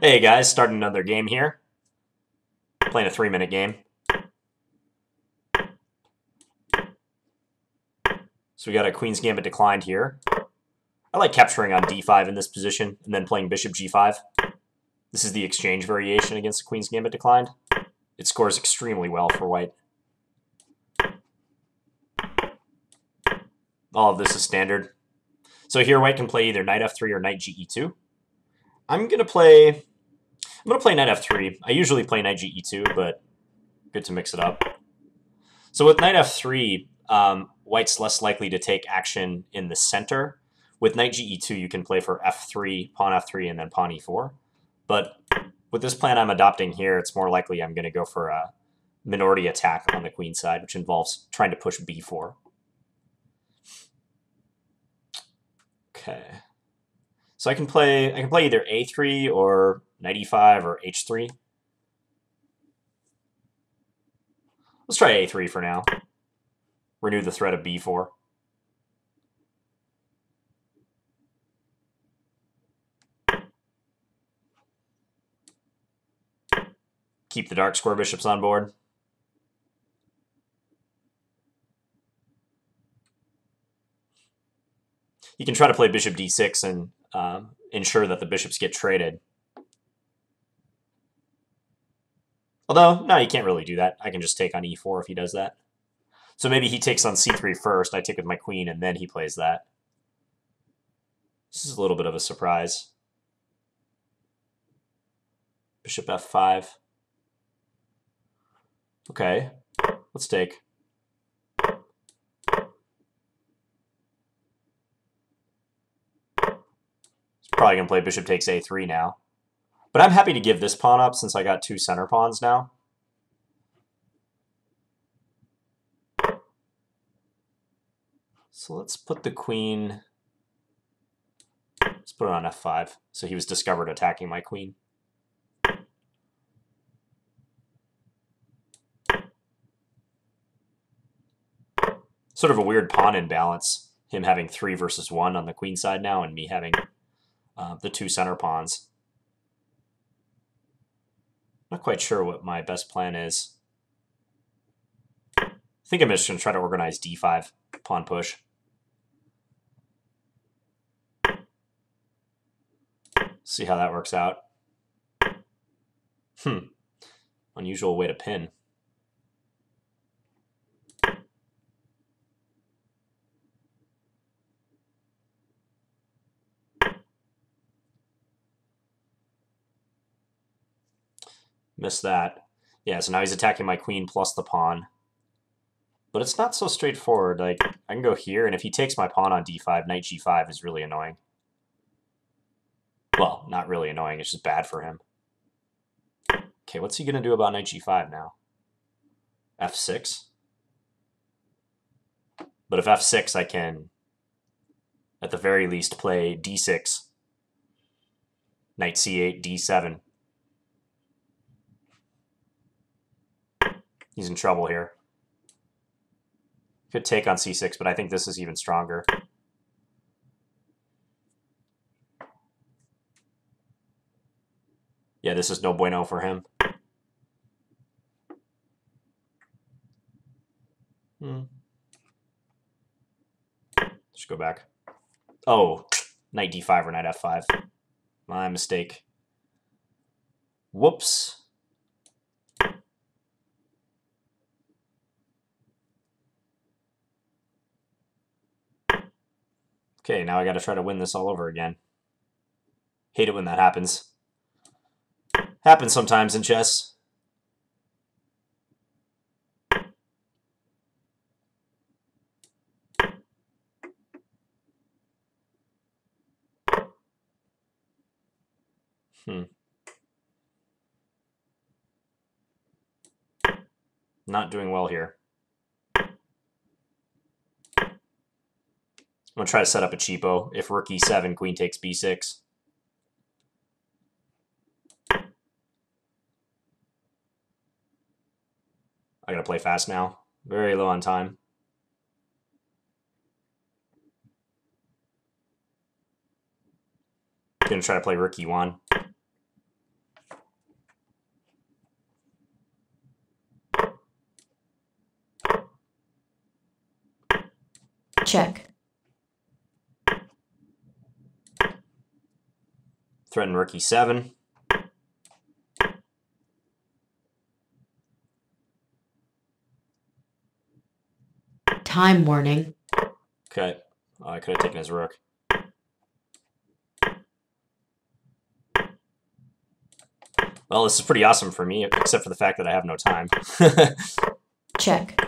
Hey guys, starting another game here. Playing a 3-minute game. So we got a Queen's Gambit declined here. I like capturing on d5 in this position and then playing bishop g5. This is the exchange variation against the Queen's Gambit declined. It scores extremely well for white. All of this is standard. So here white can play either knight f3 or knight ge2. I'm gonna play knight f3. I usually play knight ge2, but good to mix it up. So with knight f3, white's less likely to take action in the center. With knight ge2, you can play for f3, pawn f3, and then pawn e4. But with this plan I'm adopting here, it's more likely I'm going to go for a minority attack on the queen side, which involves trying to push b4. Okay. So I can play either a3 or knight e5 or h3. Let's try a3 for now. Renew the threat of b4. Keep the dark square bishops on board. You can try to play bishop d6 and ensure that the bishops get traded. Although, no, you can't really do that. I can just take on e4 if he does that. So maybe he takes on c3 first, I take with my queen, and then he plays that. This is a little bit of a surprise. Bishop f5. Okay, let's take. He's probably going to play bishop takes a3 now. But I'm happy to give this pawn up since I got two center pawns now. So let's put the queen... Let's put it on f5. So he was discovered attacking my queen. Sort of a weird pawn imbalance. Him having 3 versus 1 on the queen side now, and me having the two center pawns. Not quite sure what my best plan is. I think I'm just going to try to organize d5 pawn push. See how that works out. Unusual way to pin. Missed that. Yeah, so now he's attacking my queen plus the pawn. But it's not so straightforward. Like, I can go here, and if he takes my pawn on d5, knight g5 is really annoying. Well, not really annoying, it's just bad for him. Okay, what's he going to do about knight g5 now? f6? But if f6, I can, at the very least, play d6. Knight c8, d7. He's in trouble here. Could take on c6, but I think this is even stronger. Yeah, this is no bueno for him. Just go back. Oh, knight d5 or knight f5. My mistake. Whoops. Okay, now I gotta try to win this all over again. Hate it when that happens. Happens sometimes in chess. Not doing well here. I'm going to try to set up a cheapo. If rook e7, queen takes b6. I got to play fast now. Very low on time. Going to try to play rook e1. Check. Threaten rook e7. Time warning. Okay. Oh, I could have taken his rook. Well, this is pretty awesome for me, except for the fact that I have no time. Check.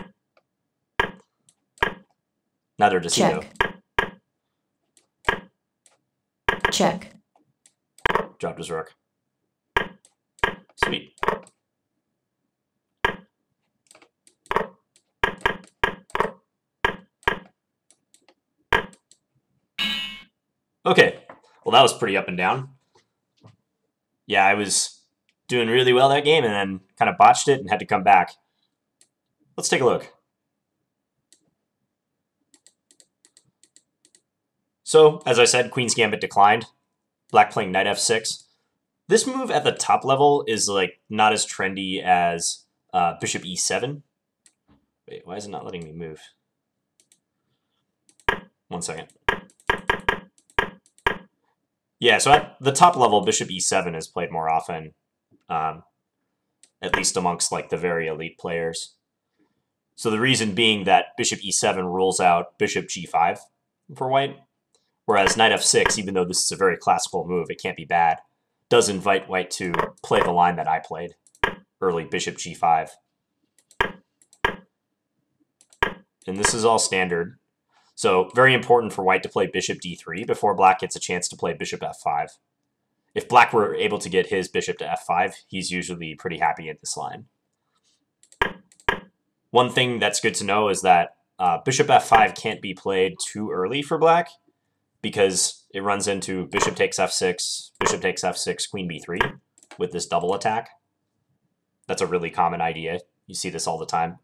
Neither does he, though. Check. Dropped his rook. Sweet. Okay. Well, that was pretty up and down. Yeah, I was doing really well that game and then kind of botched it and had to come back. Let's take a look. So, as I said, Queen's Gambit declined. Black playing knight f6. This move at the top level is like not as trendy as bishop e7. Wait, why is it not letting me move? 1 second. Yeah, so at the top level, bishop e7 is played more often, at least amongst like the very elite players. So the reason being that bishop e7 rules out bishop g5 for white, whereas knight f6, even though this is a very classical move, it can't be bad, does invite white to play the line that I played, early bishop g5. And this is all standard. So very important for white to play bishop d3 before black gets a chance to play bishop f5. If black were able to get his bishop to f5, he's usually pretty happy at this line. One thing that's good to know is that bishop f5 can't be played too early for black because it runs into bishop takes f6, queen b3 with this double attack. That's a really common idea. You see this all the time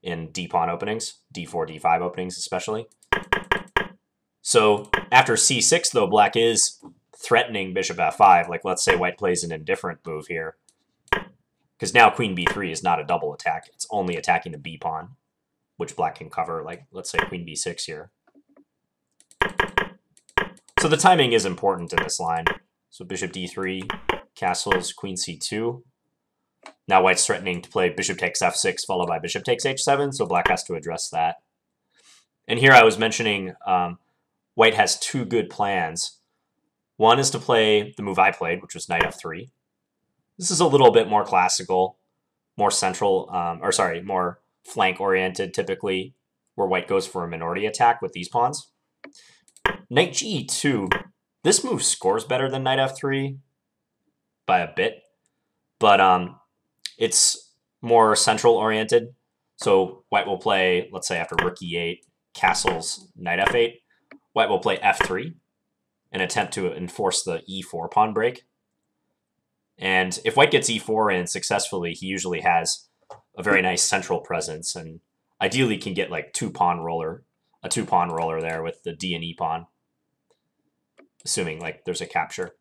in d-pawn openings, d4, d5 openings especially. So after c6, though, black is threatening bishop f5. Like, let's say white plays an indifferent move here. Because now queen b3 is not a double attack. It's only attacking the b-pawn, which black can cover, like, let's say queen b6 here. So the timing is important in this line. So bishop d3, castles, queen c2. Now white's threatening to play bishop takes f6 followed by bishop takes h7, so black has to address that. And here I was mentioning white has two good plans. One is to play the move I played, which was knight f3. This is a little bit more classical, more central, more flank-oriented typically, where white goes for a minority attack with these pawns. Knight ge2, this move scores better than knight f3 by a bit, but it's more central-oriented. So white will play, let's say after rook e8, castles, knight f8, white will play f3 and attempt to enforce the e4 pawn break. And if white gets e4 in successfully, he usually has a very nice central presence and ideally can get like a two-pawn roller there with the d and e pawn, assuming like there's a capture.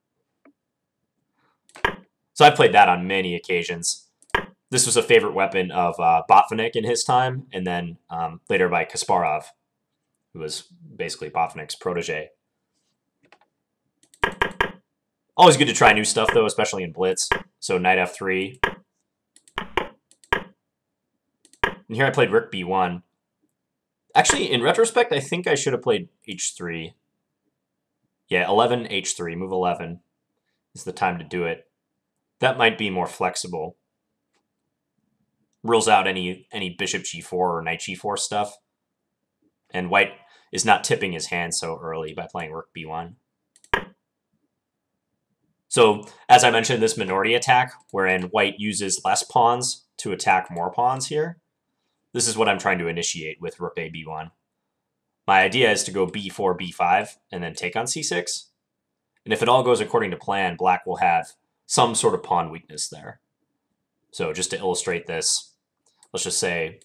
So I've played that on many occasions. This was a favorite weapon of Botvinnik in his time, and then later by Kasparov, who was basically Botvinnik's protege. Always good to try new stuff, though, especially in Blitz. So knight f3. And here I played rook b1. Actually, in retrospect, I think I should have played h3. Yeah, 11, h3, move 11 is the time to do it. That might be more flexible. Rules out any bishop g4 or knight g4 stuff. And white is not tipping his hand so early by playing rook b1. So, as I mentioned, this minority attack, wherein white uses less pawns to attack more pawns here, this is what I'm trying to initiate with rook a b1. My idea is to go b4, b5, and then take on c6. And if it all goes according to plan, black will have some sort of pawn weakness there. So just to illustrate this, let's say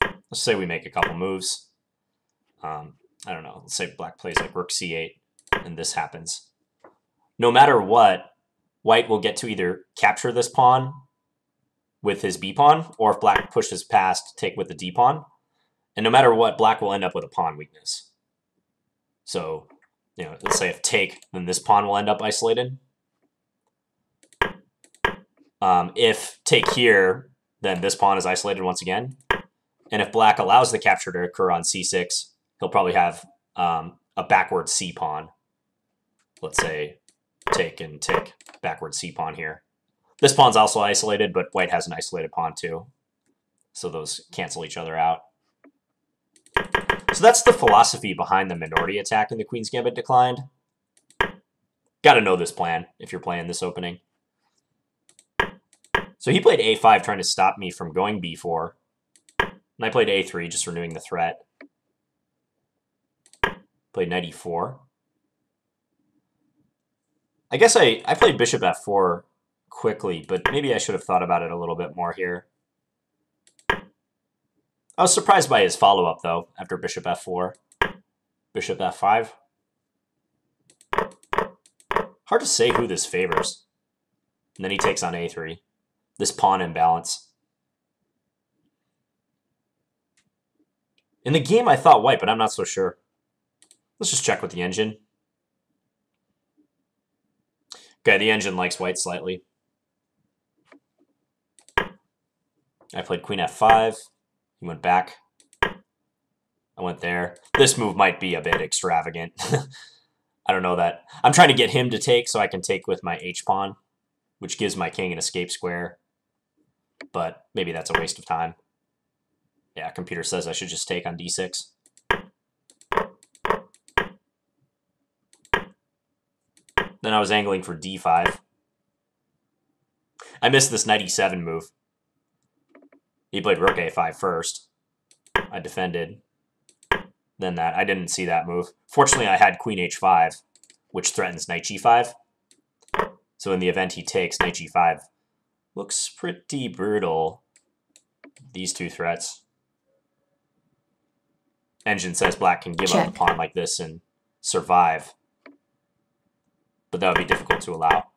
we make a couple moves. I don't know, let's say black plays like rook c8, and this happens. No matter what, white will get to either capture this pawn with his b-pawn, or if black pushes past, take with the d-pawn. And no matter what, black will end up with a pawn weakness. So, you know, let's say if take, then this pawn will end up isolated. If take here, then this pawn is isolated once again. And if black allows the capture to occur on c6, he'll probably have a backward c pawn. Let's say take and take backward c pawn here. This pawn's also isolated, but white has an isolated pawn too. So those cancel each other out. So that's the philosophy behind the minority attack in the Queen's Gambit Declined. Got to know this plan if you're playing this opening. So he played a5 trying to stop me from going b4. And I played a3 just renewing the threat. Played knight e4. I guess I played bishop f4 quickly, but maybe I should have thought about it a little bit more here. I was surprised by his follow-up, though, after bishop f4. Bishop f5. Hard to say who this favors. And then he takes on a3. This pawn imbalance. In the game, I thought white, but I'm not so sure. Let's just check with the engine. Okay, the engine likes white slightly. I played queen f5. He went back. I went there. This move might be a bit extravagant. I don't know that. I'm trying to get him to take so I can take with my h-pawn, which gives my king an escape square. But maybe that's a waste of time. Yeah, computer says I should just take on d6. Then I was angling for d5. I missed this knight e7 move. He played rook a5 first. I defended. Then that. I didn't see that move. Fortunately, I had queen h5, which threatens knight g5. So in the event he takes, knight g5 looks pretty brutal. These two threats. Engine says black can give up a pawn like this and survive. But that would be difficult to allow.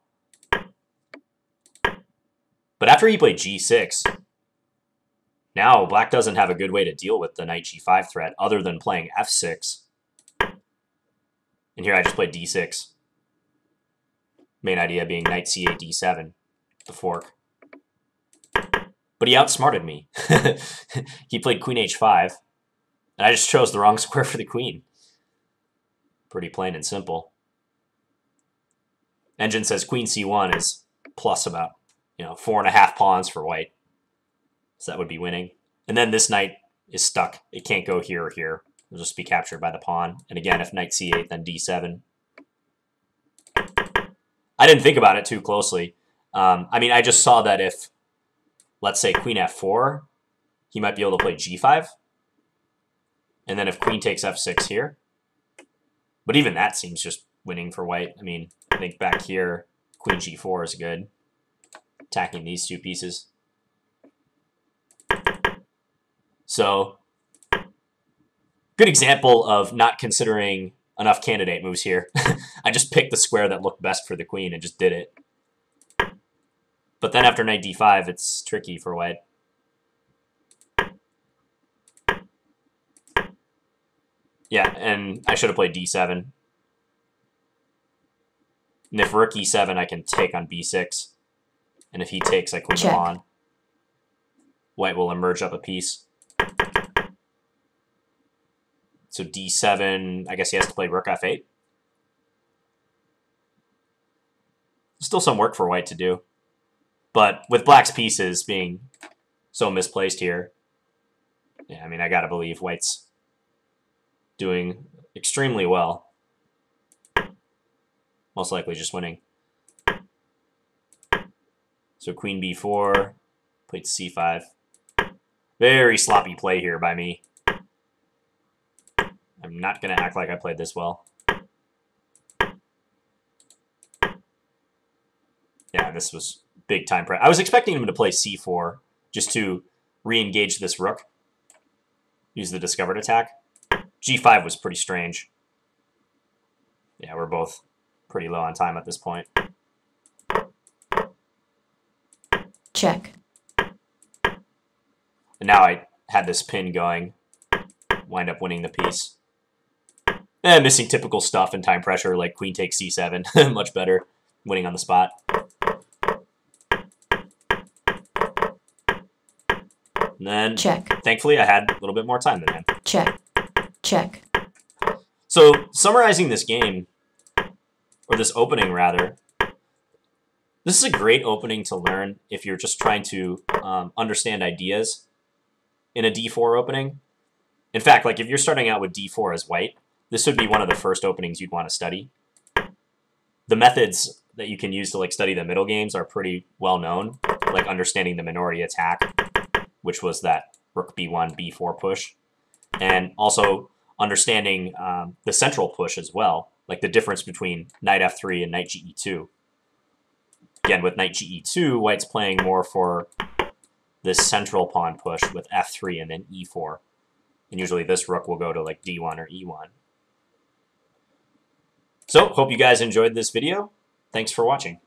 But after he played g6, now black doesn't have a good way to deal with the knight g5 threat other than playing f6. And here I just played d6. Main idea being knight c8, d7, the fork. But he outsmarted me. He played queen h5, and I just chose the wrong square for the queen. Pretty plain and simple. Engine says queen c1 is plus about, 4.5 pawns for white. So that would be winning. And then this knight is stuck. It can't go here or here. It'll just be captured by the pawn. And again, if knight c8, then d7. I didn't think about it too closely. I just saw that if, let's say, queen f4, he might be able to play g5. And then if queen takes f6 here. But even that seems just winning for white. I think back here, queen g4 is good. Attacking these two pieces. So, good example of not considering enough candidate moves here. I just picked the square that looked best for the queen and just did it. But then after knight d5, it's tricky for white. Yeah, and I should have played d7. And if rook e7, I can take on b6. And if he takes, I queen the pawn. White will emerge up a piece. So d7, I guess he has to play rook f8. Still some work for white to do. But with black's pieces being so misplaced here, yeah, I gotta believe white's doing extremely well. Most likely just winning. So queen b4, played c5. Very sloppy play here by me. I'm not going to act like I played this well. Yeah, this was big time pressure. I was expecting him to play c4 just to re-engage this rook. Use the discovered attack. g5 was pretty strange. Yeah, we're both pretty low on time at this point. Check. And now I had this pin going. Wind up winning the piece. Missing typical stuff and time pressure like queen takes c7. Much better. Winning on the spot. And then, Check. thankfully, I had a little bit more time than him. Check. Check. So, summarizing this game, or this opening, rather, this is a great opening to learn if you're just trying to understand ideas in a d4 opening. In fact, like if you're starting out with d4 as white, this would be one of the first openings you'd want to study. The methods that you can use to like study the middle games are pretty well known, like understanding the minority attack, which was that rook b1, b4 push, and also understanding the central push as well, like the difference between knight f3 and knight ge2. Again, with knight ge2, white's playing more for this central pawn push with f3 and then e4. And usually this rook will go to like d1 or e1. So, hope you guys enjoyed this video. Thanks for watching.